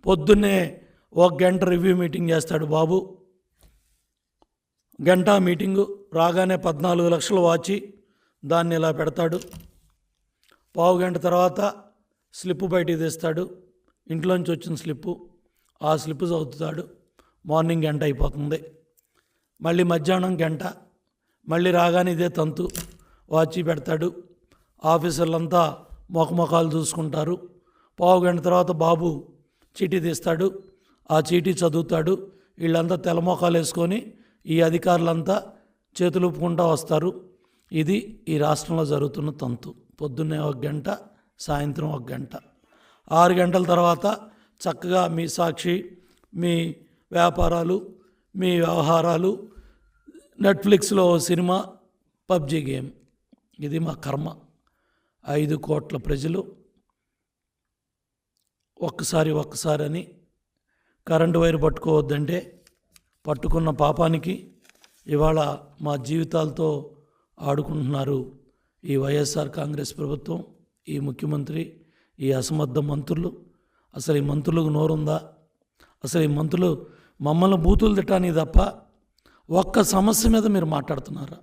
పొద్దున్నే 1 గంట review meeting చేస్తాడు బాబు. గంట మీటింగు రాగానే 14 లక్షలు వాచి దాన్ని ఇలా పెడతాడు. పావు గంట తర్వాత స్లిప్పు బయటికి తీస్తాడు, ఇంట్లోంచి వచ్చిన స్లిప్పు. ఆ స్లిప్పు చదువుతాడు. మార్నింగ్ గంట అయిపోతుంది. మళ్ళీ మధ్యాహ్నం గంట, మళ్ళీ రాగానే ఇదే తంతు, వాచి పెడతాడు. ఆఫీసర్లంతా మొఖాలు చూసుకుంటారు. పావు గంట తర్వాత బాబు చీటీ తీస్తాడు, ఆ చీటీ చదువుతాడు. వీళ్ళంతా తెల్లమొఖాలు వేసుకొని ఈ అధికారులంతా చేతులు ఊపుకుంటూ వస్తారు. ఇది ఈ రాష్ట్రంలో జరుగుతున్న తంతు. పొద్దున్నే 1 గంట, సాయంత్రం 1 గంట. 6 గంటల తర్వాత చక్కగా మీ సాక్షి, మీ వ్యాపారాలు, మీ వ్యవహారాలు, నెట్ఫ్లిక్స్లో సినిమా, పబ్జీ గేమ్. ఇది మా కర్మ. 5 కోట్ల ప్రజలు ఒక్కసారి అని కరెంటు వైరు పట్టుకోవద్దంటే పట్టుకున్న పాపానికి ఇవాళ మా జీవితాలతో ఆడుకుంటున్నారు ఈ వైఎస్ఆర్ కాంగ్రెస్ ప్రభుత్వం, ఈ ముఖ్యమంత్రి, ఈ అసమర్థ మంత్రులు. అసలు ఈ మంత్రులకు నోరుందా? అసలు ఈ మంత్రులు మమ్మల్ని బూతులు తిట్టడానికి తప్ప ఒక్క సమస్య మీద మీరు మాట్లాడుతున్నారా?